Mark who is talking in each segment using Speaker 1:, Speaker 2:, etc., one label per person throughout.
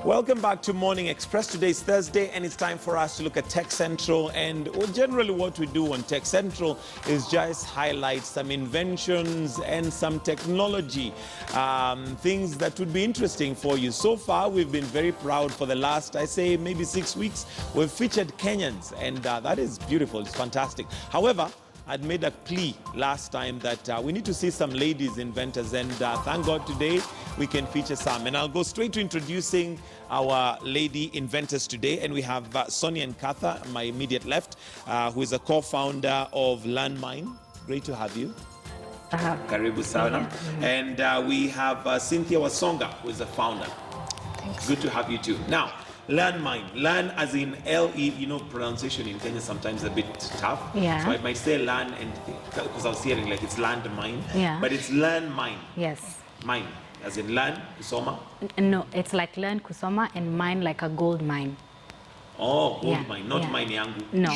Speaker 1: Welcome back to Morning Express. Today is Thursday and it's time for us to look at Tech Central. And generally what we do on Tech Central is just highlight some inventions and some technology, things that would be interesting for you. So far, we've been very proud for the last, I say, maybe 6 weeks. We've featured Kenyans and that is beautiful. It's fantastic. However, I'd made a plea last time that we need to see some ladies inventors, and thank God today we can feature some. And I'll go straight to introducing our lady inventors today. And we have Sonia Nkatha, my immediate left, who is a co-founder of Landmine. Great to have you. Karibu sana. And we have Cynthia Wasonga, who is a founder.
Speaker 2: Thanks.
Speaker 1: Good to have you too. Now, Landmine, land as in L-E, you know, pronunciation in Kenya sometimes a bit tough.
Speaker 2: Yeah.
Speaker 1: So I might say land, and because I was hearing like it's landmine.
Speaker 2: Yeah.
Speaker 1: But it's landmine.
Speaker 2: Yes.
Speaker 1: Mine, as in land, kusoma.
Speaker 2: No, it's like learn kusoma and mine like a gold mine.
Speaker 1: Oh, gold
Speaker 2: Yeah,
Speaker 1: mine, not
Speaker 2: yeah.
Speaker 1: mine yangu.
Speaker 2: No.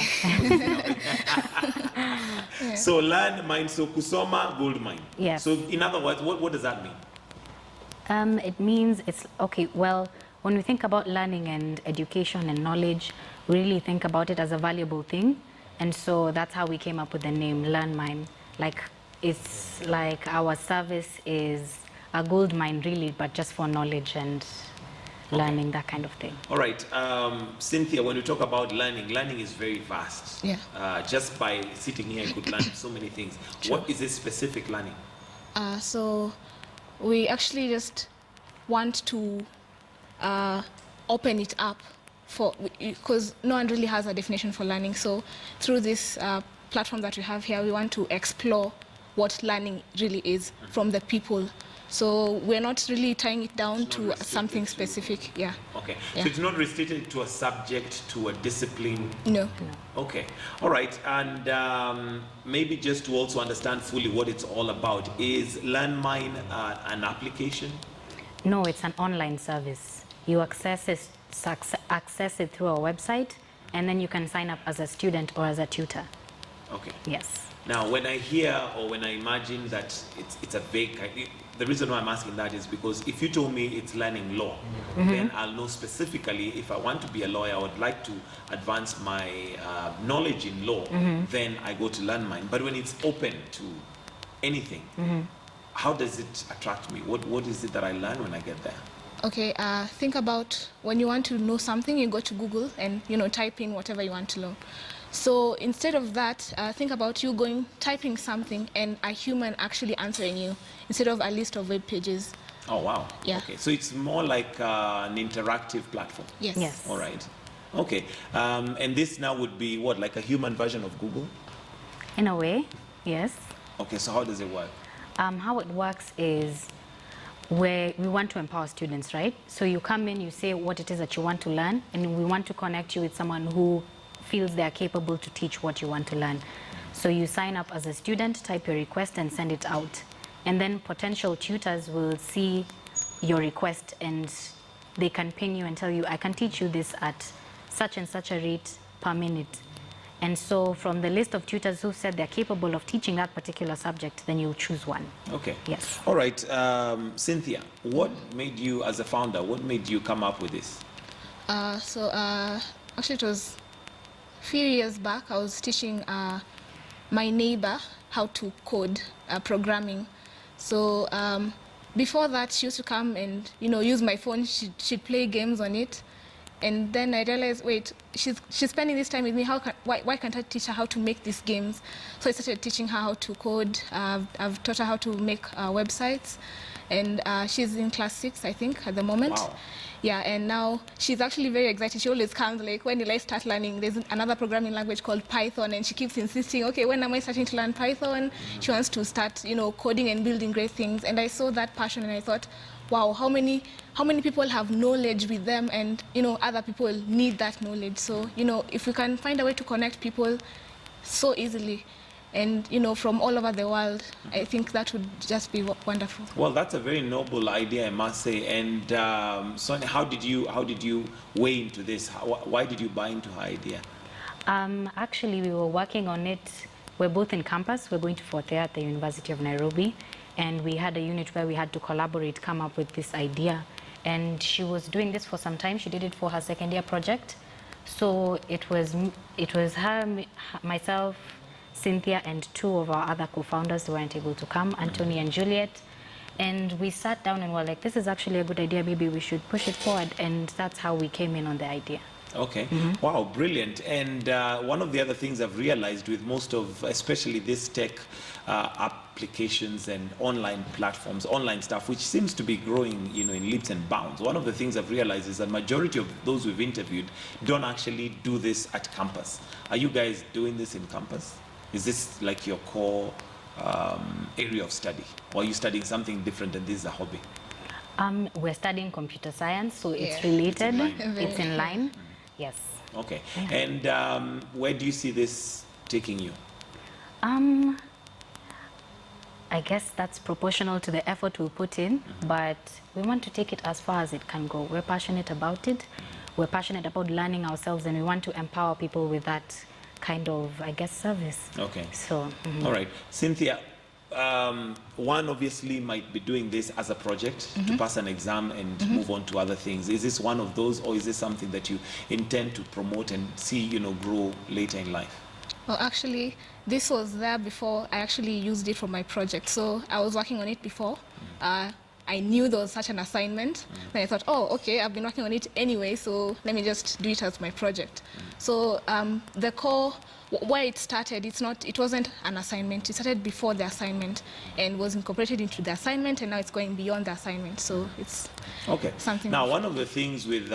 Speaker 1: So landmine, so kusoma, gold mine.
Speaker 2: Yes.
Speaker 1: So in other words, what does that mean?
Speaker 2: It means it's, okay, well, when we think about learning and education and knowledge, we really think about it as a valuable thing. And so that's how we came up with the name Landmine. Like, it's like our service is a gold mine really, but just for knowledge and learning, that kind of thing.
Speaker 1: All right, Cynthia, when we talk about learning, learning is very vast.
Speaker 2: Yeah.
Speaker 1: Just by sitting here, you could learn so many things.
Speaker 3: True.
Speaker 1: What is this specific learning?
Speaker 3: So we actually just want to open it up because no one really has a definition for learning. So through this platform that we have here, we want to explore what learning really is from the people. So we're not really tying it down to something specific. Yeah.
Speaker 1: Okay.
Speaker 3: Yeah.
Speaker 1: So it's not restricted to a subject, to a discipline?
Speaker 3: No.
Speaker 1: Okay. All right. And maybe just to also understand fully what it's all about, is Landmine an application?
Speaker 2: No, it's an online service. You access it through our website, and then you can sign up as a student or as a tutor.
Speaker 1: Okay.
Speaker 2: Yes.
Speaker 1: Now, when I hear or when I imagine that it's a vague, the reason why I'm asking that is because if you told me it's learning law, then I'll know specifically if I want to be a lawyer, I would like to advance my knowledge in law, then I go to Landmine. But when it's open to anything, how does it attract me? What is it that I learn when I get there?
Speaker 3: Okay, think about when you want to know something, you go to Google and, type in whatever you want to know. So instead of that, think about you typing something and a human actually answering you instead of a list of web pages.
Speaker 1: Oh, wow.
Speaker 3: Yeah.
Speaker 1: Okay, so it's more like an interactive platform.
Speaker 3: Yes.
Speaker 2: Yes.
Speaker 1: All right. Okay. And this now would be what, like a human version of Google?
Speaker 2: In a way, yes.
Speaker 1: Okay, so how does it work?
Speaker 2: How it works is where we want to empower students, right? So you come in, you say what it is that you want to learn, and we want to connect you with someone who feels they are capable to teach what you want to learn. So you sign up as a student, type your request and send it out. And then potential tutors will see your request and they can ping you and tell you, I can teach you this at such and such a rate per minute. And so from the list of tutors who said they're capable of teaching that particular subject, then you'll choose one.
Speaker 1: Okay.
Speaker 2: Yes.
Speaker 1: All right. Cynthia, what made you, as a founder, what made you come up with this?
Speaker 3: Actually, it was a few years back. I was teaching my neighbor how to code programming. So before that, she used to come and use my phone. She'd play games on it. And then I realized, wait, she's spending this time with me. Why can't I teach her how to make these games? So I started teaching her how to code. I've taught her how to make websites. And she's in class 6, I think, at the moment.
Speaker 1: Wow.
Speaker 3: Yeah, and now she's actually very excited. She always comes, like, when will I start learning? There's another programming language called Python, and she keeps insisting, okay, when am I starting to learn Python? She wants to start, coding and building great things. And I saw that passion, and I thought, wow, how many people have knowledge with them, and other people need that knowledge. So if we can find a way to connect people so easily, and from all over the world, I think that would just be wonderful.
Speaker 1: Well, that's a very noble idea, I must say. And Sonia, how did you weigh into this? Why did you buy into her idea?
Speaker 2: Actually, we were working on it. We're both in campus. We're going to Fort Hare at the University of Nairobi. And we had a unit where we had to collaborate, come up with this idea. and she was doing this for some time. She did it for her second year project. So it was her, myself, Cynthia, and two of our other co-founders who weren't able to come, Anthony and Juliet. And we sat down and were like, this is actually a good idea, maybe we should push it forward. And that's how we came in on the idea.
Speaker 1: Okay. Wow, brilliant. And one of the other things I've realized with most of, especially this tech applications and online platforms, online stuff, which seems to be growing, you know, in leaps and bounds. One of the things I've realized is that majority of those we've interviewed don't actually do this at campus. Are you guys doing this in campus? Is this like your core area of study? Or are you studying something different and this is a hobby?
Speaker 2: We're studying computer science, so it's
Speaker 3: Yeah.
Speaker 2: related.
Speaker 1: It's in line.
Speaker 2: Yes.
Speaker 1: Okay. And where do you see this taking you?
Speaker 2: I guess that's proportional to the effort we put in, but we want to take it as far as it can go. We're passionate about it. We're passionate about learning ourselves, and we want to empower people with that kind of, I guess, service.
Speaker 1: Okay.
Speaker 2: So,
Speaker 1: All right. Cynthia, one obviously might be doing this as a project to pass an exam and move on to other things. Is this one of those, or is this something that you intend to promote and see, you know, grow later in life?
Speaker 3: Well, actually, this was there before I actually used it for my project. So I was working on it before. I knew there was such an assignment. Then I thought, oh, okay, I've been working on it anyway, so let me just do it as my project. So the core, where it started, it wasn't an assignment. It started before the assignment and was incorporated into the assignment, and now it's going beyond the assignment. So it's
Speaker 1: Okay.
Speaker 3: something.
Speaker 1: Now, one of the things with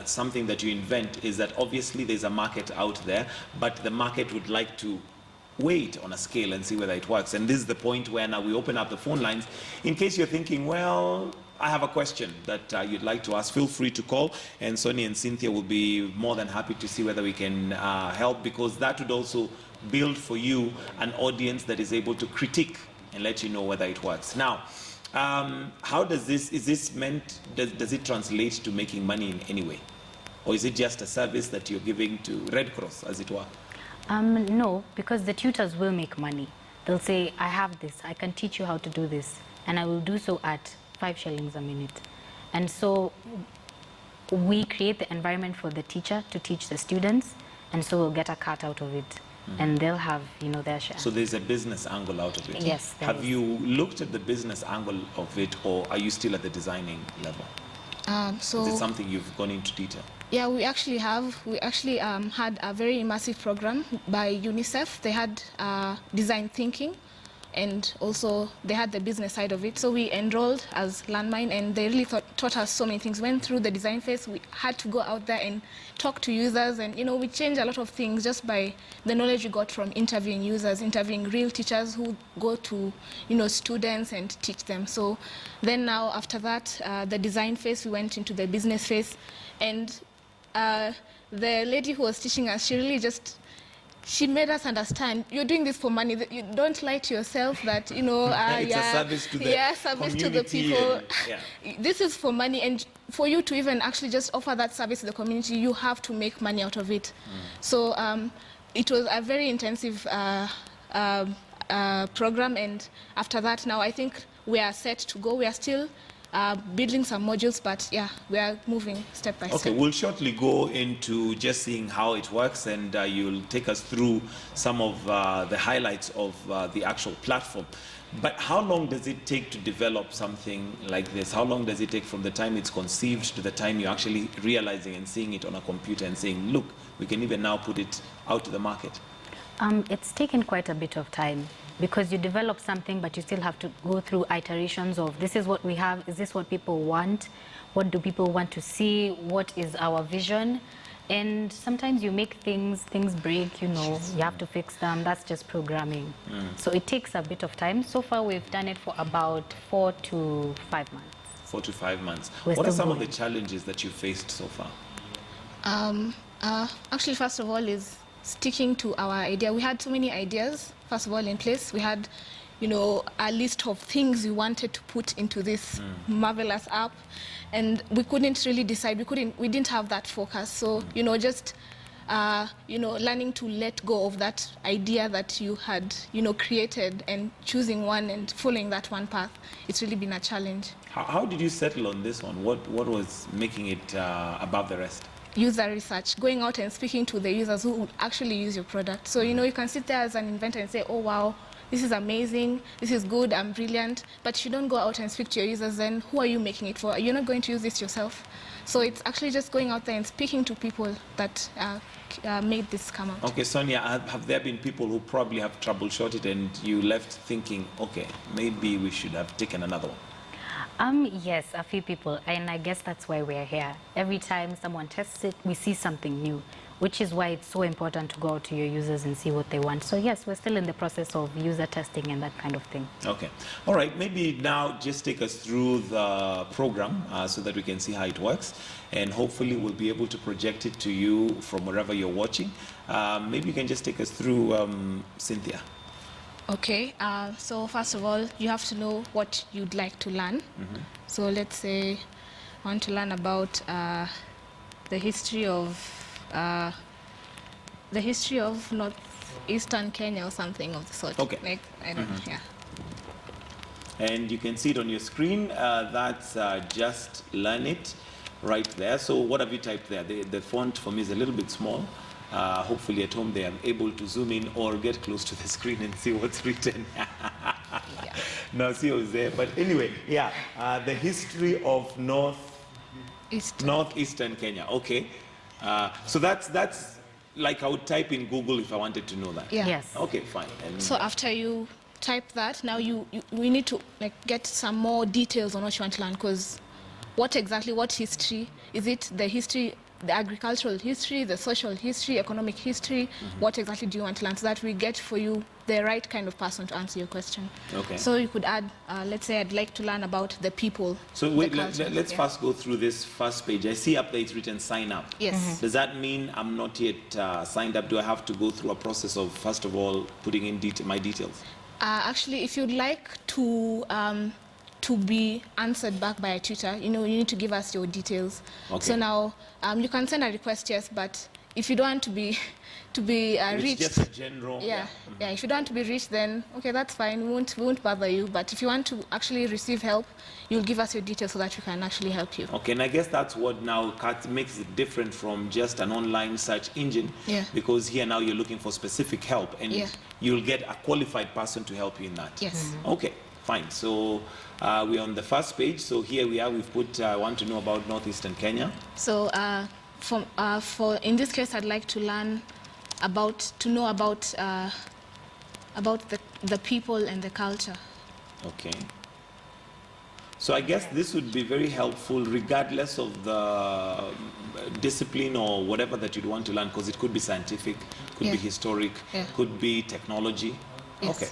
Speaker 1: something that you invent is that obviously there's a market out there, but the market would like to wait on a scale and see whether it works. And this is the point where now we open up the phone lines. In case you're thinking, well, I have a question that you'd like to ask, feel free to call, and Sonny and Cynthia will be more than happy to see whether we can help, because that would also build for you an audience that is able to critique and let you know whether it works. Now, how does this, is this meant, does it translate to making money in any way? Or is it just a service that you're giving to Red Cross, as it were?
Speaker 2: No, because the tutors will make money. They'll say, I have this, I can teach you how to do this, and I will do so at 5 shillings a minute. And so we create the environment for the teacher to teach the students, and so we'll get a cut out of it, and they'll have, you know, their share.
Speaker 1: So there's a business angle out of it.
Speaker 2: Yes, there
Speaker 1: Have
Speaker 2: is.
Speaker 1: you looked at the business angle of it, or are you still at the designing level? Is it something you've gone into detail?
Speaker 3: Yeah, we actually have. We actually had a very immersive program by UNICEF. They had design thinking, and also they had the business side of it. So we enrolled as Landmine, and they really taught us so many things. Went through the design phase. We had to go out there and talk to users, and you know, we changed a lot of things just by the knowledge we got from interviewing users, interviewing real teachers who go to, you know, students and teach them. So then now after that, the design phase, we went into the business phase, and the lady who was teaching us, she really just, she made us understand, you're doing this for money. You don't lie to yourself that, you know,
Speaker 1: It's a service to the
Speaker 3: service to the
Speaker 1: community
Speaker 3: people.
Speaker 1: and-
Speaker 3: This is for money, and for you to even actually just offer that service to the community, you have to make money out of it. So it was a very intensive program, and after that, now I think we are set to go. We are still building some modules, but yeah, we are moving step by
Speaker 1: Okay,
Speaker 3: step.
Speaker 1: we'll shortly go into just seeing how it works, and you'll take us through some of the highlights of the actual platform. But how long does it take to develop something like this? How long does it take from the time it's conceived to the time you're actually realizing and seeing it on a computer and saying, look, we can even now put it out to the market?
Speaker 2: It's taken quite a bit of time, because you develop something, but you still have to go through iterations of, this is what we have, is this what people want? What do people want to see? What is our vision? And sometimes you make things break, you know, you have to fix them. That's just programming. So it takes a bit of time. So far, we've done it for about 4 to 5 months.
Speaker 1: 4 to 5 months.
Speaker 2: We're
Speaker 1: What are
Speaker 2: still
Speaker 1: some of the
Speaker 2: going.
Speaker 1: challenges that you've faced so far?
Speaker 3: Actually, first of all, is sticking to our idea. We had so many ideas, first of all, in place. We had, you know, a list of things we wanted to put into this marvelous app, and we couldn't really decide. We didn't have that focus. So, you know, just learning to let go of that idea that you had, created, and choosing one and following that one path. It's really been a challenge.
Speaker 1: How did you settle on this one? What was making it above the rest?
Speaker 3: User research, going out and speaking to the users who would actually use your product. So, you can sit there as an inventor and say, oh, wow, this is amazing, this is good, I'm brilliant. But if you don't go out and speak to your users, then who are you making it for? You're not going to use this yourself. So it's actually just going out there and speaking to people that made this come out.
Speaker 1: Okay, Sonia, have there been people who probably have troubleshooted and you left thinking, okay, maybe we should have taken another one?
Speaker 2: Yes, a few people, and I guess that's why we're here. Every time someone tests it, we see something new, which is why it's so important to go out to your users and see what they want. So yes, we're still in the process of user testing and that kind of thing.
Speaker 1: Okay. All right, maybe now just take us through the program so that we can see how it works, and hopefully we'll be able to project it to you from wherever you're watching. Maybe you can just take us through, Cynthia.
Speaker 3: Okay, so first of all, you have to know what you'd like to learn. So let's say I want to learn about the history of northeastern Kenya or something of the sort.
Speaker 1: Okay.
Speaker 3: Like, I don't know, yeah.
Speaker 1: And you can see it on your screen. That's just learn it right there. So what have you typed there? The font for me is a little bit small. Hopefully at home they are able to zoom in or get close to the screen and see what's written. Now see what's there. But anyway, yeah, the history of northeastern Kenya. Okay. So that's like I would type in Google if I wanted to know that.
Speaker 3: Yeah.
Speaker 2: Yes.
Speaker 1: Okay, fine. And
Speaker 3: So after you type that, now we need to get some more details on what you want to learn, because what history? Is it the history, the agricultural history, the social history, economic history? What exactly do you want to learn, so that we get for you the right kind of person to answer your question?
Speaker 1: Okay.
Speaker 3: So you could add, let's say I'd like to learn about the people.
Speaker 1: So
Speaker 3: the
Speaker 1: wait,
Speaker 3: culture.
Speaker 1: let's
Speaker 3: Yeah.
Speaker 1: first go through this first page. I see up there it's written sign up.
Speaker 3: Yes.
Speaker 1: Does that mean I'm not yet signed up? Do I have to go through a process of, first of all, putting in my details?
Speaker 3: Actually, if you'd like to be answered back by a tutor, you need to give us your details.
Speaker 1: Okay.
Speaker 3: So now you can send a request, yes, but if you don't want to be
Speaker 1: It's
Speaker 3: reached,
Speaker 1: just a general.
Speaker 3: yeah. If you don't want to be reached, then okay, that's fine. We won't bother you. But if you want to actually receive help, you'll give us your details so that we can actually help you.
Speaker 1: Okay, and I guess that's what now makes it different from just an online search engine.
Speaker 3: Yeah.
Speaker 1: Because here now you're looking for specific help, and
Speaker 3: Yeah.
Speaker 1: you'll get a qualified person to help you in that.
Speaker 3: Yes.
Speaker 1: Okay, fine. So we're on the first page. So here we are. We've put I want to know about northeastern Kenya.
Speaker 3: So for in this case, I'd like to know about the people and the culture.
Speaker 1: Okay. So I guess this would be very helpful regardless of the discipline or whatever that you'd want to learn, because it could be scientific, could be
Speaker 3: Yeah.
Speaker 1: historic,
Speaker 3: Yeah.
Speaker 1: could be technology.
Speaker 3: Yes.
Speaker 1: Okay.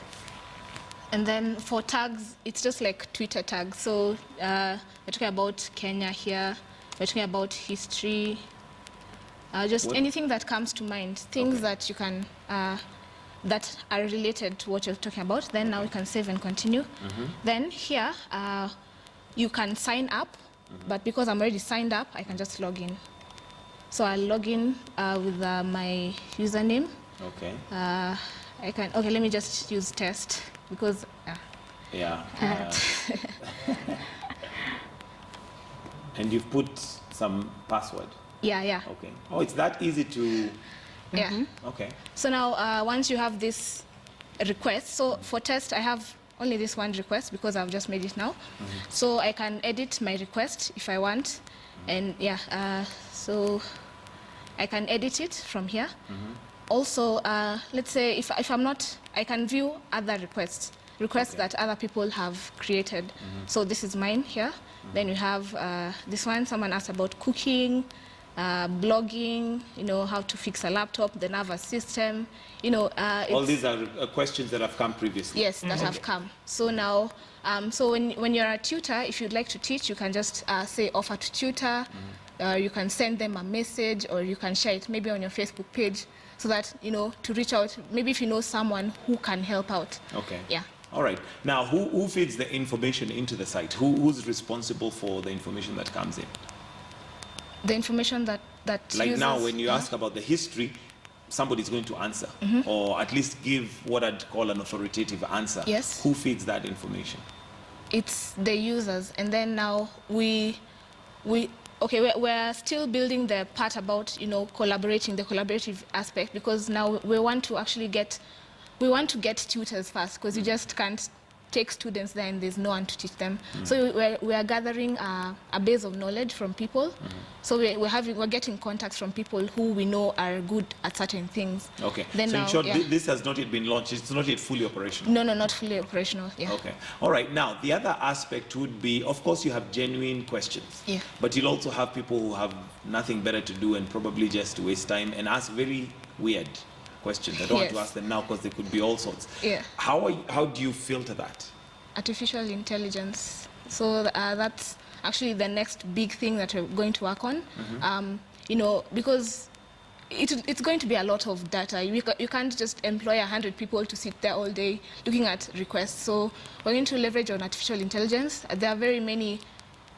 Speaker 3: And then for tags, it's just like Twitter tags. So we're talking about Kenya here. We're talking about history. Just
Speaker 1: What-
Speaker 3: anything that comes to mind, things
Speaker 1: Okay.
Speaker 3: that you can that are related to what you're talking about. Then now you can save and continue. Then here you can sign up, but because I'm already signed up, I can just log in. So I'll log in with my username.
Speaker 1: Okay.
Speaker 3: Okay, let me just use test because
Speaker 1: Yeah. And you've put some password.
Speaker 3: yeah.
Speaker 1: Okay. Oh, it's that easy to.
Speaker 3: Yeah.
Speaker 1: Okay.
Speaker 3: So now once you have this request, so for test I have only this one request because I've just made it now. So I can edit my request if I want, and yeah, so I can edit it from here. Also, let's say if I'm not, I can view other requests
Speaker 1: Okay.
Speaker 3: that other people have created. So this is mine here. Then we have this one. Someone asked about cooking, blogging, how to fix a laptop, the nervous system.
Speaker 1: All these are questions that have come previously.
Speaker 3: Yes, that have come. So now, so when you're a tutor, if you'd like to teach, you can just say offer to tutor. You can send them a message, or you can share it maybe on your Facebook page, so that to reach out. Maybe if you know someone who can help out.
Speaker 1: Okay.
Speaker 3: Yeah.
Speaker 1: All right. Now, who feeds the information into the site? Who's responsible for the information that comes in?
Speaker 3: The information that that
Speaker 1: Like now,
Speaker 3: uses-
Speaker 1: when you ask about the history, somebody's going to answer, or at least give what I'd call an authoritative answer.
Speaker 3: Yes.
Speaker 1: Who feeds that information?
Speaker 3: it's the users, and then now we're still building the part about collaborating, the collaborative aspect, because now we want to actually get tutors first, because you just can't take students there and there's no one to teach them. So we are gathering a base of knowledge from people. So we're getting contacts from people who we know are good at certain things.
Speaker 1: Okay.
Speaker 3: Then
Speaker 1: so
Speaker 3: now,
Speaker 1: in short,
Speaker 3: yeah.
Speaker 1: this has not yet been launched. It's not yet fully operational.
Speaker 3: No, not fully operational. Yeah.
Speaker 1: Okay. All right. Now, the other aspect would be, of course, you have genuine questions.
Speaker 3: Yeah.
Speaker 1: But you'll also have people who have nothing better to do and probably just waste time and ask very weird questions. I don't want to
Speaker 3: Yes.
Speaker 1: ask them now because they could be all sorts.
Speaker 3: Yeah.
Speaker 1: How do you filter that?
Speaker 3: Artificial intelligence. So that's actually the next big thing that we're going to work on. Because it's going to be a lot of data. You can't just employ 100 people to sit there all day looking at requests. So we're going to leverage on artificial intelligence. There are very many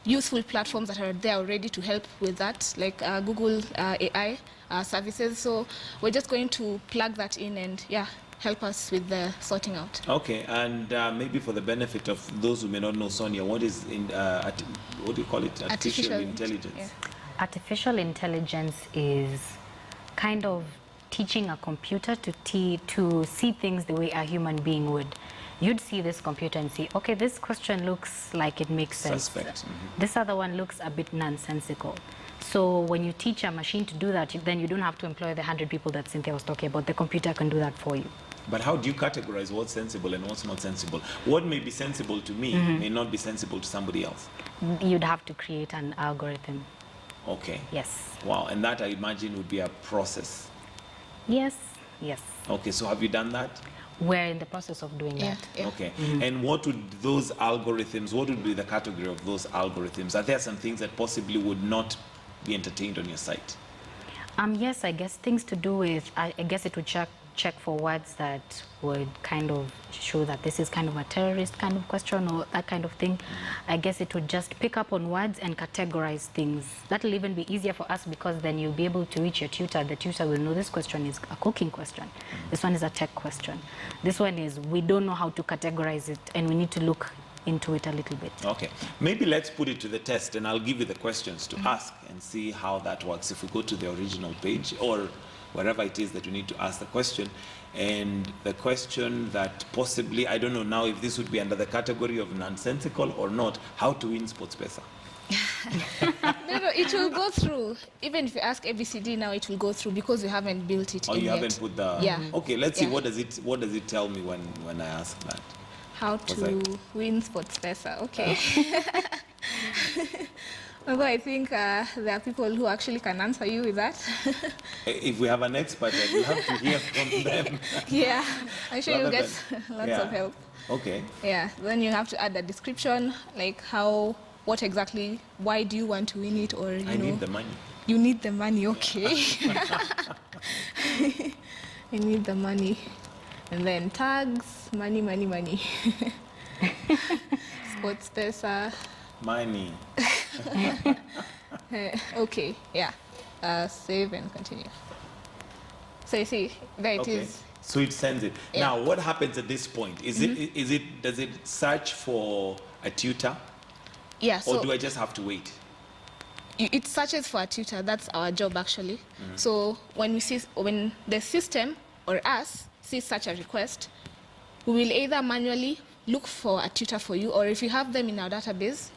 Speaker 3: useful platforms that are there already to help with that, like Google AI services. So we're just going to plug that in and help us with the sorting out.
Speaker 1: Okay, and maybe for the benefit of those who may not know, Sonia, what is what do you call it? Artificial intelligence.
Speaker 3: Yeah.
Speaker 2: Artificial intelligence is kind of teaching a computer to see things the way a human being would. You'd see this computer and see, okay, this question looks like it makes sense.
Speaker 1: Suspect.
Speaker 2: This other one looks a bit nonsensical. So when you teach a machine to do that, then you don't have to employ the 100 people that Cynthia was talking about. The computer can do that for you.
Speaker 1: But how do you categorize what's sensible and what's not sensible? What may be sensible to me may not be sensible to somebody else.
Speaker 2: You'd have to create an algorithm.
Speaker 1: Okay.
Speaker 2: Yes.
Speaker 1: Wow, and that I imagine would be a process.
Speaker 2: Yes. Yes.
Speaker 1: Okay, so have you done that?
Speaker 2: We're in the process of doing
Speaker 3: Yeah.
Speaker 2: that.
Speaker 3: Yeah.
Speaker 1: Okay. And what would those algorithms, what would be the category of those algorithms? Are there some things that possibly would not be entertained on your site?
Speaker 2: Yes, I guess things to do with, I guess it would check for words that would kind of show that this is kind of a terrorist kind of question or that kind of thing. I guess it would just pick up on words and categorize things. That'll even be easier for us because then you'll be able to reach your tutor. The tutor will know this question is a cooking question. This one is a tech question. This one is, we don't know how to categorize it and we need to look into it a little bit.
Speaker 1: Okay. Maybe let's put it to the test and I'll give you the questions to ask and see how that works. If we go to the original page or wherever it is that you need to ask the question, and the question that possibly, I don't know now if this would be under the category of nonsensical or not, how to win SportsPesa.
Speaker 3: No, it will go through. Even if you ask ABCD now, it will go through because we haven't built it
Speaker 1: Oh,
Speaker 3: in
Speaker 1: you
Speaker 3: yet.
Speaker 1: haven't put the...
Speaker 3: Yeah.
Speaker 1: Okay, let's see,
Speaker 3: Yeah.
Speaker 1: what does it tell me when I ask that?
Speaker 3: How to win SportsPesa. Okay. Although I think there are people who actually can answer you with that.
Speaker 1: If we have an expert, then we'll have to hear from them.
Speaker 3: Yeah, I'm sure you'll
Speaker 1: Rather
Speaker 3: get
Speaker 1: than-
Speaker 3: lots
Speaker 1: yeah.
Speaker 3: of help.
Speaker 1: Okay.
Speaker 3: Yeah, then you have to add a description, like what exactly, why do you want to win it, or
Speaker 1: I need the money.
Speaker 3: you need the money, okay. You need the money. And then tags, money. SportsPesa.
Speaker 1: Money.
Speaker 3: Okay, yeah. Save and continue. So you see, there it is.
Speaker 1: So it sends it.
Speaker 3: Yeah.
Speaker 1: Now, what happens at this point? Does it search for a tutor,
Speaker 3: Yeah,
Speaker 1: or
Speaker 3: so
Speaker 1: do I just have to wait?
Speaker 3: it searches for a tutor. That's our job, actually. So when the system or us sees such a request, we will either manually look for a tutor for you, or if you have them in our database,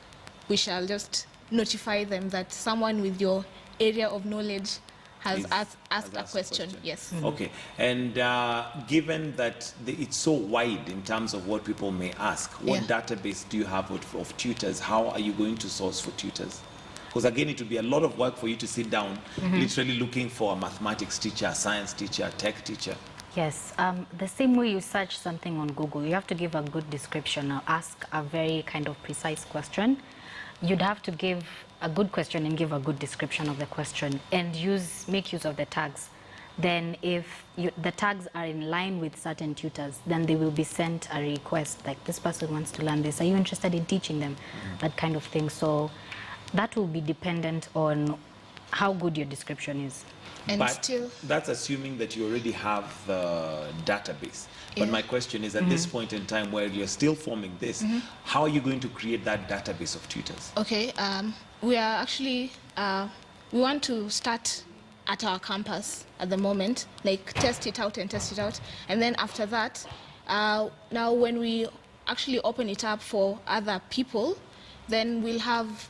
Speaker 3: we shall just notify them that someone with your area of knowledge has asked a question. Yes.
Speaker 1: Okay. And given that it's so wide in terms of what people may ask, what
Speaker 3: Yeah.
Speaker 1: database do you have of tutors? How are you going to source for tutors? Because again, it would be a lot of work for you to sit down, literally looking for a mathematics teacher, a science teacher, a tech teacher.
Speaker 2: Yes, the same way you search something on Google, you have to give a good description or ask a very kind of precise question. You'd have to give a good question and give a good description of the question and make use of the tags. Then if the tags are in line with certain tutors, then they will be sent a request like, this person wants to learn this. Are you interested in teaching them? That kind of thing. So that will be dependent on how good your description is.
Speaker 3: And
Speaker 1: But
Speaker 3: still,
Speaker 1: that's assuming that you already have the database. But
Speaker 3: Yeah.
Speaker 1: my question is, at this point in time where you're still forming this, how are you going to create that database of tutors?
Speaker 3: okay, we are actually, we want to start at our campus at the moment, like test it out. And then after that, now when we actually open it up for other people, then we'll have,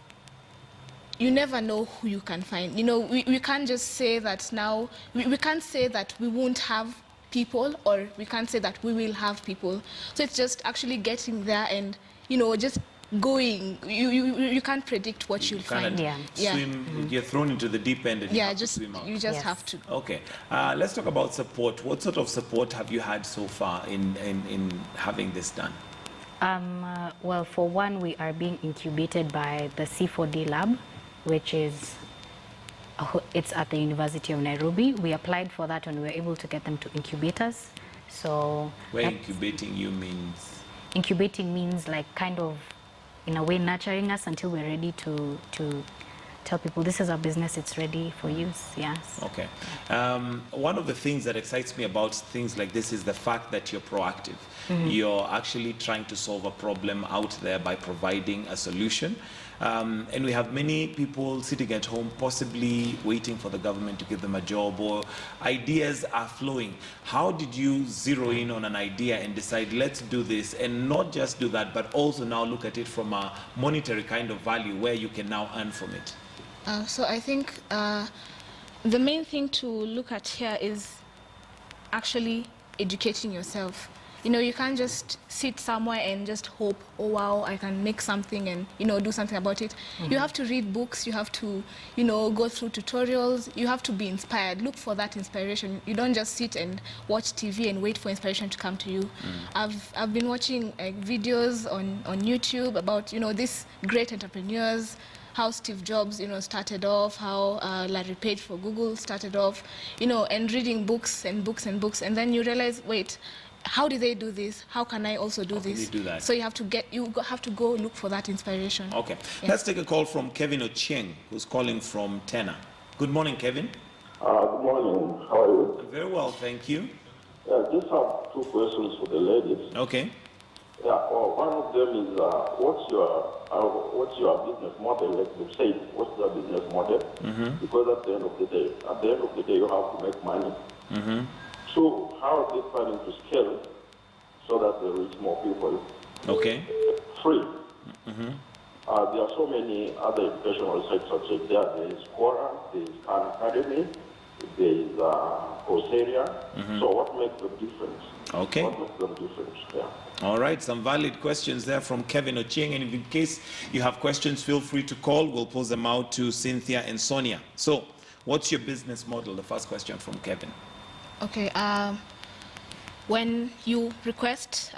Speaker 3: you never know who you can find. You know, we can't just say that now, we can't say that we won't have people, or we can't say that we will have people. So it's just actually getting there and, you know, just going. You can't predict what you'll
Speaker 1: Kind
Speaker 3: find.
Speaker 1: of
Speaker 2: Yeah.
Speaker 1: swim, you're thrown into the deep end and you
Speaker 3: Yeah,
Speaker 1: have to
Speaker 3: just
Speaker 1: swim out.
Speaker 3: you just
Speaker 2: Yes.
Speaker 3: have to.
Speaker 1: Okay, let's talk about support. What sort of support have you had so far in having this done?
Speaker 2: Well, for one, we are being incubated by the C4D lab, which is it's at the University of Nairobi. We applied for that and we were able to get them to incubate us. So
Speaker 1: Where
Speaker 2: that-
Speaker 1: incubating you means?
Speaker 2: incubating means like kind of, in a way, nurturing us until we're ready to tell people this is our business, it's ready for use. Yes.
Speaker 1: Okay. One of the things that excites me about things like this is the fact that you're proactive. You're actually trying to solve a problem out there by providing a solution. And we have many people sitting at home possibly waiting for the government to give them a job, or ideas are flowing. How did you zero in on an idea and decide, let's do this, and not just do that, but also now look at it from a monetary kind of value where you can now earn from it?
Speaker 3: So I think the main thing to look at here is actually educating yourself. You know, you can't just sit somewhere and just hope, oh wow, I can make something and, you know, do something about it. You have to read books, you have to, you know, go through tutorials, you have to be inspired. Look for that inspiration. You don't just sit and watch TV and wait for inspiration to come to you. I've been watching videos on YouTube about, you know, these great entrepreneurs, how Steve Jobs, you know, started off, how Larry Page for Google started off, you know, and reading books and books and books, and then you realize, wait, how did they do this? How can I also do this?
Speaker 1: you do that?
Speaker 3: So you have to go look for that inspiration.
Speaker 1: Okay.
Speaker 3: Yeah.
Speaker 1: Let's take a call from Kevin Ochieng, who's calling from Tena. Good morning, Kevin.
Speaker 4: Good morning. How are you?
Speaker 1: Very well, thank you.
Speaker 4: Just have two questions for the ladies.
Speaker 1: Okay.
Speaker 4: Yeah, well, one of them is what's your business model? Like you said, what's your business model? Because at the end of the day, you have to make money. So how are they planning to scale so that they reach more people?
Speaker 1: Okay.
Speaker 4: Free. There are so many other educational sites such as there is Quora, there is Khan Academy, there is Coursera. So what makes them different?
Speaker 1: Okay.
Speaker 4: What makes them different? Yeah.
Speaker 1: All right, some valid questions there from Kevin Ochieng. And in case you have questions, feel free to call. We'll pose them out to Cynthia and Sonia. So, what's your business model? The first question from Kevin.
Speaker 3: Okay. When you request,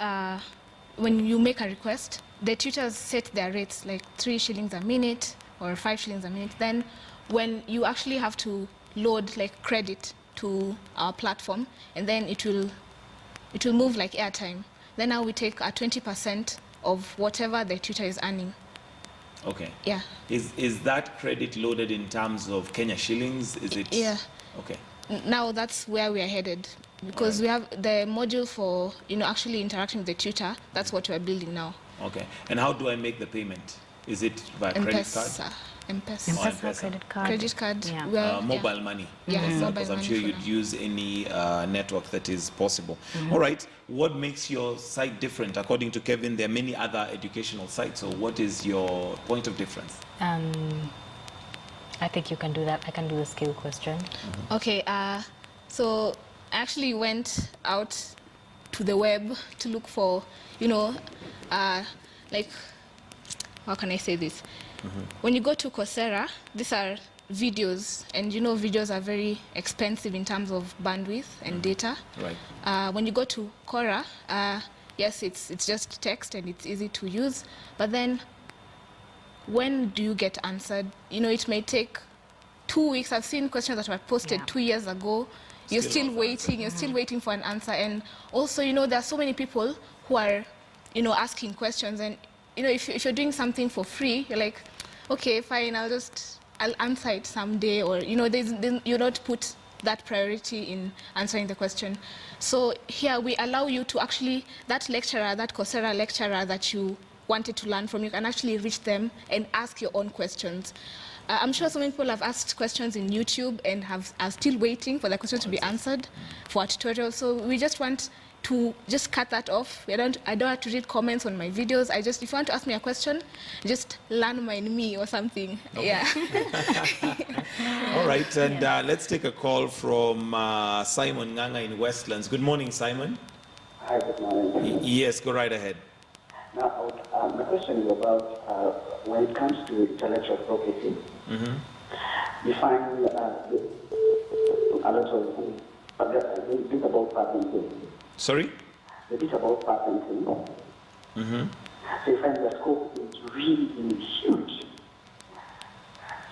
Speaker 3: when you make a request, the tutors set their rates like 3 shillings a minute or 5 shillings a minute. Then, when you actually have to load like credit to our platform, and then it will move like airtime. Then now we take 20% of whatever the tutor is earning.
Speaker 1: Okay.
Speaker 3: Yeah.
Speaker 1: Is that credit loaded in terms of Kenya shillings? Is it?
Speaker 3: Yeah.
Speaker 1: Okay.
Speaker 3: Now that's where we are headed, because we have the module for, you know, actually interacting with the tutor. That's what we are building now.
Speaker 1: Okay. And how do I make the payment? Is it by credit card?
Speaker 3: M-Pesa.
Speaker 2: M-Pesa,
Speaker 1: M-Pesa.
Speaker 2: credit card.
Speaker 3: Credit card.
Speaker 2: Yeah.
Speaker 3: we are-
Speaker 1: Mobile money.
Speaker 3: Yeah,
Speaker 1: Yes,
Speaker 3: mobile
Speaker 1: because I'm
Speaker 3: money
Speaker 1: sure
Speaker 3: for
Speaker 1: you'd
Speaker 3: now.
Speaker 1: use any network that is possible. All right. What makes your site different? According to Kevin, there are many other educational sites. So what is your point of difference?
Speaker 2: I think you can do that. I can do the skill question.
Speaker 3: Okay, so I actually went out to the web to look for, you know, like, how can I say this? When you go to Coursera, these are videos, and you know videos are very expensive in terms of bandwidth and data.
Speaker 1: Right.
Speaker 3: When you go to Quora, yes, it's just text and it's easy to use, but then when do you get answered? You know, it may take 2 weeks. I've seen questions that were posted
Speaker 2: Yeah.
Speaker 3: 2 years ago. You're
Speaker 1: Still
Speaker 3: still
Speaker 1: not
Speaker 3: waiting. You're still waiting for an answer. And also, you know, there are so many people who are, you know, asking questions. And, you know, if you're doing something for free, you're like, okay, fine, I'll just I'll answer it someday, or you don't put that priority in answering the question. So here we allow you to actually, that Coursera lecturer that you wanted to learn from, you can actually reach them and ask your own questions. I'm sure so many people have asked questions in YouTube and are still waiting for the question to be answered for a tutorial. So we just want to just cut that off. I don't have to read comments on my videos. If you want to ask me a question, just landmine me or something. Okay. Yeah.
Speaker 1: All right, and let's take a call from Simon Nganga in Westlands. Good morning, Simon.
Speaker 5: Hi, good morning.
Speaker 1: Yes, go right ahead.
Speaker 5: Now, my question is about when it comes to intellectual property, you find a lot of the bit about patenting.
Speaker 1: Sorry?
Speaker 5: The bit about patenting. So you find the scope is really huge.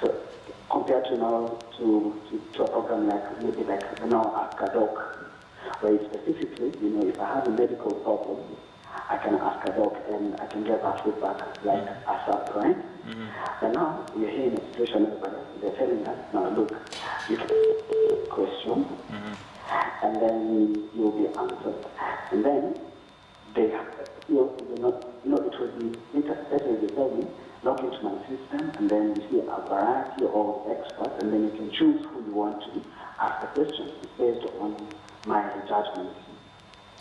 Speaker 5: So compared to now to a program like maybe like now Ask a Doc, where specifically, if I have a medical problem, I can ask a doc and I can get that feedback like ASAP, right? But now we're here in a situation where they're telling us, now look, you can ask a question and then you'll be answered. And then they have, it will be interpreted, they tell me, log into my system and then you see a variety of experts and then you can choose who you want to ask the question based on my judgment.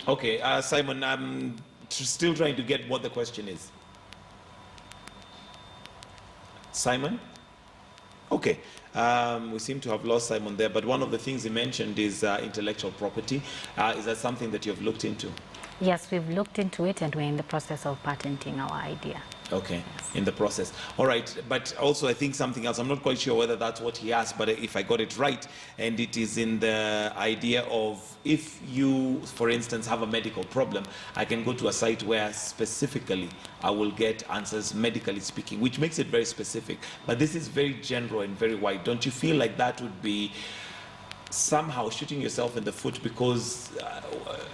Speaker 1: Okay, Simon, I'm still trying to get what the question is. Simon? Okay, we seem to have lost Simon there, but one of the things he mentioned is intellectual property. Is that something that you've looked into?
Speaker 2: Yes, we've looked into it and we're in the process of patenting our idea.
Speaker 1: Okay, in the process. All right, but also I think something else, I'm not quite sure whether that's what he asked, but if I got it right, and it is in the idea of if you, for instance, have a medical problem, I can go to a site where specifically I will get answers medically speaking, which makes it very specific. But this is very general and very wide. Don't you feel like that would be somehow shooting yourself in the foot? Because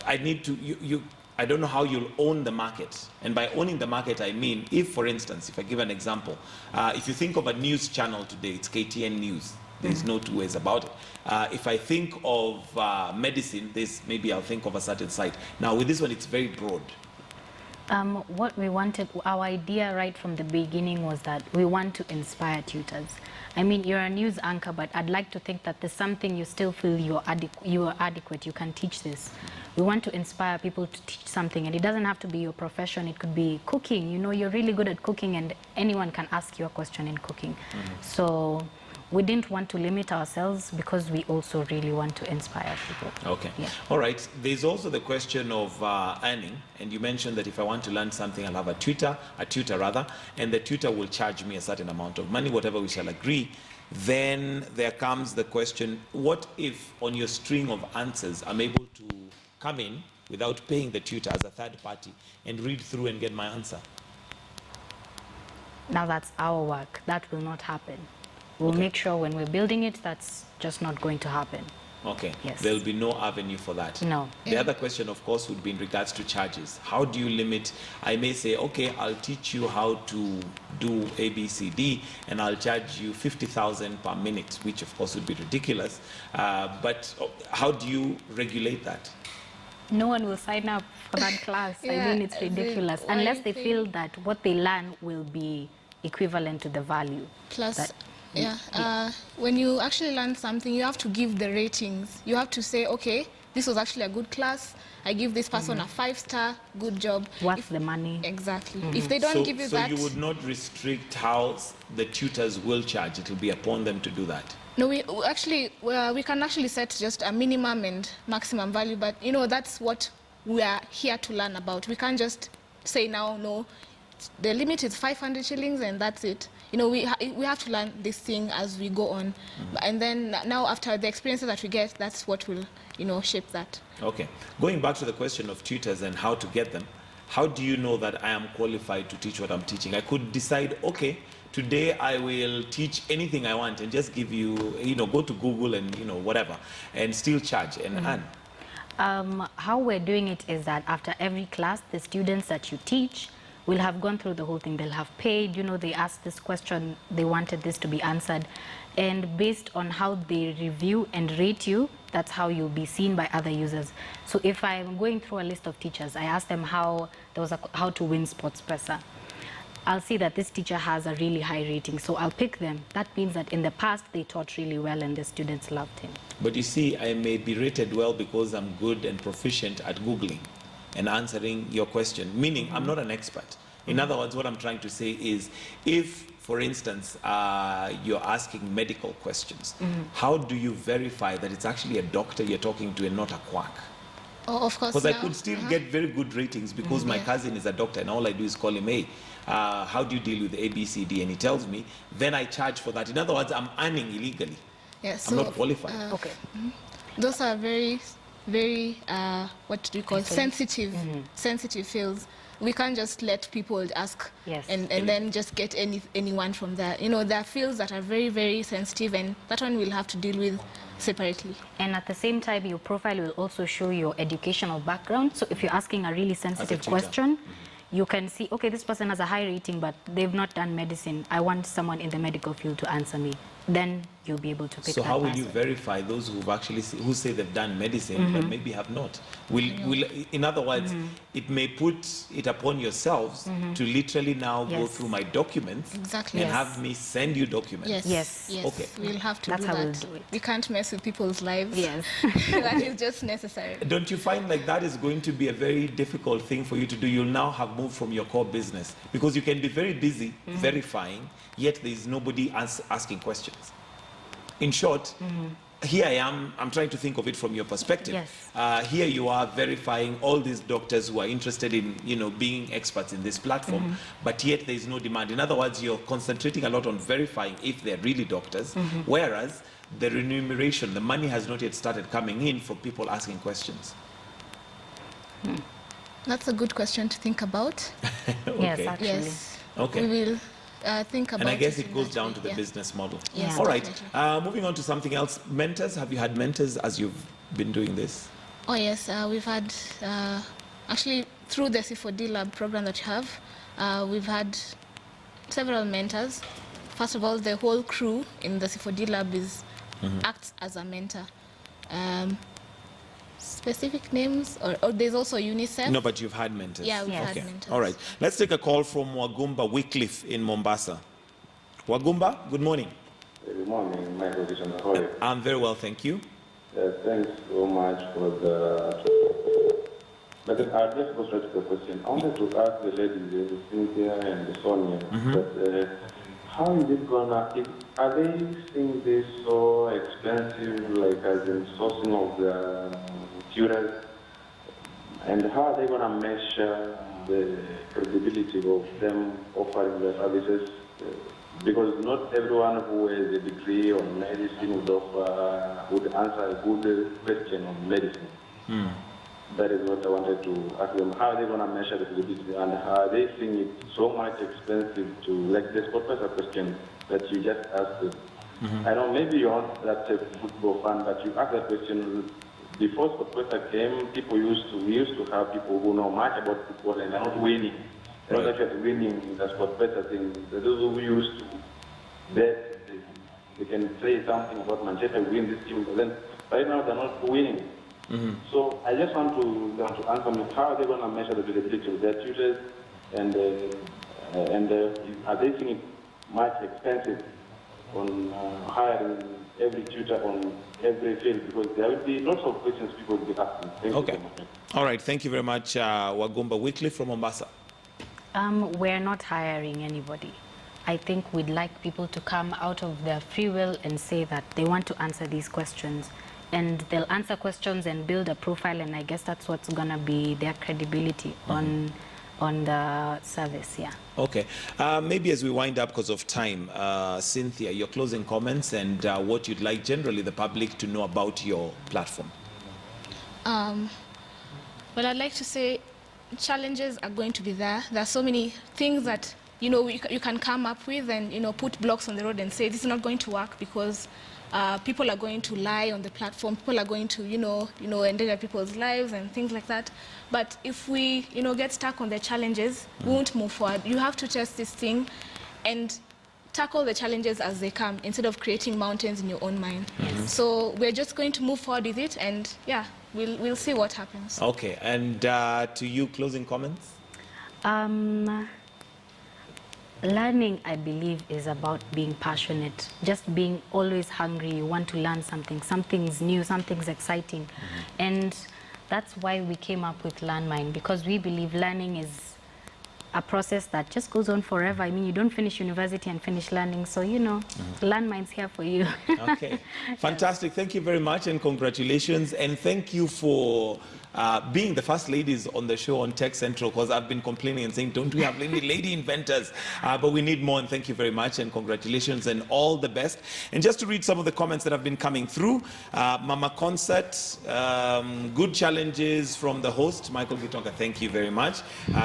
Speaker 1: I need to, I don't know how you'll own the market. And by owning the market, I mean, if, for instance, if I give an example, if you think of a news channel today, it's KTN News. There's no two ways about it. If I think of medicine, maybe I'll think of a certain site. Now, with this one, it's very broad.
Speaker 2: What we wanted, our idea right from the beginning was that we want to inspire tutors. I mean, you're a news anchor, but I'd like to think that there's something you still feel you are adequate, you can teach this. We want to inspire people to teach something, and it doesn't have to be your profession. It could be cooking. You're really good at cooking, and anyone can ask you a question in cooking. So we didn't want to limit ourselves because we also really want to inspire people.
Speaker 1: Okay.
Speaker 2: Yeah.
Speaker 1: All right. There's also the question of earning, and you mentioned that if I want to learn something, I'll have a tutor, and the tutor will charge me a certain amount of money, whatever we shall agree. Then there comes the question, what if on your string of answers, I'm able to come in without paying the tutor as a third party and read through and get my answer?
Speaker 2: Now that's our work. That will not happen. We'll make sure when we're building it, that's just not going to happen.
Speaker 1: Okay.
Speaker 2: Yes.
Speaker 1: There'll be no avenue for that.
Speaker 2: No.
Speaker 1: The other question, of course, would be in regards to charges. How do you limit? I may say, okay, I'll teach you how to do A, B, C, D, and I'll charge you 50,000 per minute, which of course would be ridiculous. But how do you regulate that?
Speaker 2: No one will sign up for that class. I mean, it's ridiculous. Unless they feel that what they learn will be equivalent to the value.
Speaker 3: Plus, when you actually learn something, you have to give the ratings. You have to say, okay, this was actually a good class. I give this person a 5-star, good job.
Speaker 2: Worth the money.
Speaker 3: Exactly. If they don't give you that...
Speaker 1: So you would not restrict how the tutors will charge. It will be upon them to do that.
Speaker 3: No, we can actually set just a minimum and maximum value, but that's what we are here to learn about. We can't just say now, no, the limit is 500 shillings and that's it. We have to learn this thing as we go on. And then now after the experiences that we get, that's what will, shape that.
Speaker 1: Okay. Going back to the question of tutors and how to get them, how do you know that I am qualified to teach what I'm teaching? I could decide, okay, today I will teach anything I want and just give you, go to Google and, whatever, and still charge and earn.
Speaker 2: How we're doing it is that after every class, the students that you teach, will have gone through the whole thing. They'll have paid, you know, they asked this question, they wanted this to be answered. And based on how they review and rate you, that's how you'll be seen by other users. So if I'm going through a list of teachers, I ask them how to win SportsPesa. I'll see that this teacher has a really high rating, so I'll pick them. That means that in the past, they taught really well and the students loved him.
Speaker 1: But you see, I may be rated well because I'm good and proficient at Googling and answering your question, meaning I'm not an expert. In other words, what I'm trying to say is, if, for instance, you're asking medical questions, how do you verify that it's actually a doctor you're talking to and not a quack?
Speaker 3: Oh, of course.
Speaker 1: Because I could still get very good ratings because my cousin is a doctor and all I do is call him, hey, how do you deal with A, B, C, D? And he tells me, then I charge for that. In other words, I'm earning illegally.
Speaker 3: Yeah,
Speaker 1: I'm not qualified.
Speaker 2: Okay.
Speaker 3: Those are very, very, what do you call, sensitive fields. We can't just let people ask and then just get anyone from there. You know, there are fields that are very, very sensitive, and that one we'll have to deal with separately.
Speaker 2: And at the same time, your profile will also show your educational background. So if you're asking a really sensitive question, you can see, okay, this person has a high rating, but they've not done medicine. I want someone in the medical field to answer me. Then you'll be able to pick that
Speaker 1: So how will
Speaker 2: person.
Speaker 1: you verify those who've actually who say they've done medicine but maybe have not? Will in other words, it may put it upon yourselves to literally now go through my documents
Speaker 3: Exactly.
Speaker 1: and have me send you documents.
Speaker 3: Yes.
Speaker 1: Okay.
Speaker 3: We'll have to
Speaker 2: That's
Speaker 3: do
Speaker 2: how
Speaker 3: that.
Speaker 2: we'll do it.
Speaker 3: We can't mess with people's lives.
Speaker 2: Yes.
Speaker 3: That is just necessary.
Speaker 1: Don't you find like that is going to be a very difficult thing for you to do? You'll now have moved from your core business because you can be very busy verifying, yet there is nobody asking questions. In short, here I am, I'm trying to think of it from your perspective.
Speaker 2: Yes.
Speaker 1: Here you are verifying all these doctors who are interested in, you know, being experts in this platform, but yet there is no demand. In other words, you're concentrating a lot on verifying if they're really doctors, whereas the remuneration, the money has not yet started coming in for people asking questions.
Speaker 3: That's a good question to think about.
Speaker 2: Yes, actually.
Speaker 3: Yes.
Speaker 1: Okay.
Speaker 3: We will think about it.
Speaker 1: And I guess
Speaker 3: in
Speaker 1: it goes
Speaker 3: that
Speaker 1: down
Speaker 3: way.
Speaker 1: to the business model.
Speaker 3: Yes,
Speaker 1: All right.
Speaker 3: definitely.
Speaker 1: Moving on to something else. Mentors. Have you had mentors as you've been doing this?
Speaker 3: Oh yes, we've had actually through the C4D Lab program that you have, we've had several mentors. First of all, the whole crew in the C4D Lab acts as a mentor. Specific names, or there's also UNICEF.
Speaker 1: No, but you've had mentors.
Speaker 3: Yeah, we've
Speaker 1: Okay.
Speaker 3: had mentors.
Speaker 1: All right. Let's take a call from Wagumba Wycliffe in Mombasa. Wagumba, good morning.
Speaker 6: Good morning, Michael Dixon. How are you?
Speaker 1: I'm very well, thank you.
Speaker 6: Thanks so much for the... But I just go straight to the question. I wanted to ask the ladies, Cynthia and Sonia, that how is it gonna... Are they seeing this so expensive, like as in sourcing of the tutors? And how are they gonna measure the credibility of them offering their services? Because not everyone who has a degree on medicine would answer a good question on medicine. That is what I wanted to ask them. How are they going to measure the credibility, and are they seeing it so much expensive to, like this professor question that you just asked them? I know maybe you want that football fan, but you asked that question before professor came. We used to have people who know much about football and are not winning. They're not actually winning in the sport better thing. Those who used to bet, they can say something about Manchester win this team, but then right now they're not winning. So I just want to answer me, how are they going to measure the credibility of their tutors, and are they seeing it much expensive on hiring every tutor on every field? Because there will be lots of questions people will be asking. Thank you so much.
Speaker 1: All right. Thank you very much, Wagumba Wycliffe from Mombasa.
Speaker 2: We're not hiring anybody. I think we'd like people to come out of their free will and say that they want to answer these questions. And they'll answer questions and build a profile, and I guess that's what's going to be their credibility on the service, yeah.
Speaker 1: Okay. Maybe as we wind up because of time, Cynthia, your closing comments and what you'd like generally the public to know about your platform.
Speaker 3: Well, I'd like to say challenges are going to be there. There are so many things that, you know, you can come up with and, you know, put blocks on the road and say this is not going to work because people are going to lie on the platform. People are going to, endanger people's lives and things like that. But if we, get stuck on the challenges, we won't move forward. You have to test this thing and tackle the challenges as they come instead of creating mountains in your own mind. So we're just going to move forward with it, and yeah, we'll see what happens.
Speaker 1: Okay, and to you, closing comments?
Speaker 2: Learning, I believe, is about being passionate, just being always hungry. You want to learn something, something's new, something's exciting. And that's why we came up with LearnMind, because we believe learning is a process that just goes on forever. I mean, you don't finish university and finish learning, so LearnMind's here for you.
Speaker 1: Okay, fantastic. Thank you very much and congratulations, and thank you for being the first ladies on the show on Tech Central, because I've been complaining and saying, don't we have any lady inventors? But we need more, and thank you very much and congratulations and all the best. And just to read some of the comments that have been coming through, Mama Concert, good challenges from the host, Michael Gitonga, thank you very much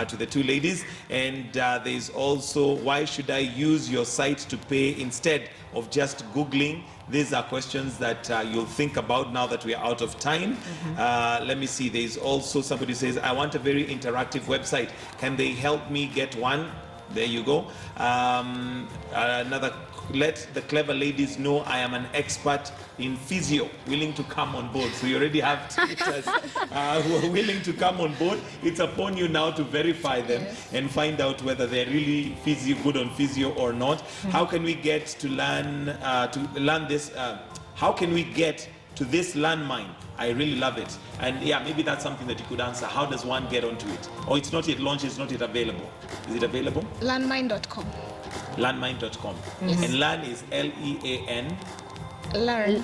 Speaker 1: to the two ladies. And there's also, why should I use your site to pay instead of just Googling? These are questions that you'll think about now that we are out of time. Let me see, there's also somebody says, I want a very interactive website. Can they help me get one? There you go. Another, let the clever ladies know I am an expert in physio, willing to come on board. So you already have tutors who are willing to come on board. It's upon you now to verify them and find out whether they're really good on physio or not. How can we get to learn this? How can we get to this LearnMind? I really love it. And yeah, maybe that's something that you could answer. How does one get onto it? Or it's not yet launched, it's not yet available. Is it available?
Speaker 3: Learnmind.com.
Speaker 1: Learnmind.com. And learn is L-E-A-N.
Speaker 3: Learn.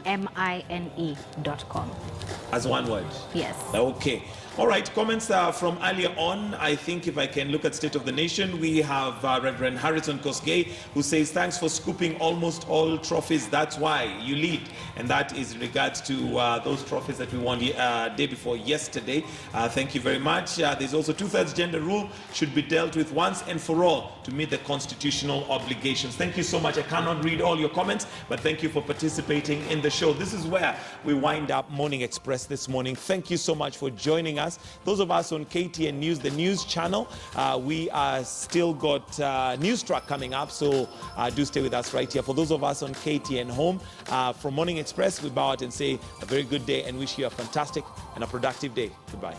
Speaker 2: LearnMine.com.
Speaker 1: As one word?
Speaker 2: Yes.
Speaker 1: Okay. All right, comments from earlier on. I think if I can look at State of the Nation, we have Reverend Harrison Kosgei, who says, thanks for scooping almost all trophies. That's why you lead. And that is in regards to those trophies that we won day before yesterday. Thank you very much. There's also 2/3 gender rule should be dealt with once and for all to meet the constitutional obligations. Thank you so much. I cannot read all your comments, but thank you for participating in the show. This is where we wind up Morning Express this morning. Thank you so much for joining us. Those of us on KTN News, the news channel, we are still got News Track coming up, so do stay with us right here. For those of us on KTN Home, from Morning Express, we bow out and say a very good day and wish you a fantastic and a productive day. Goodbye.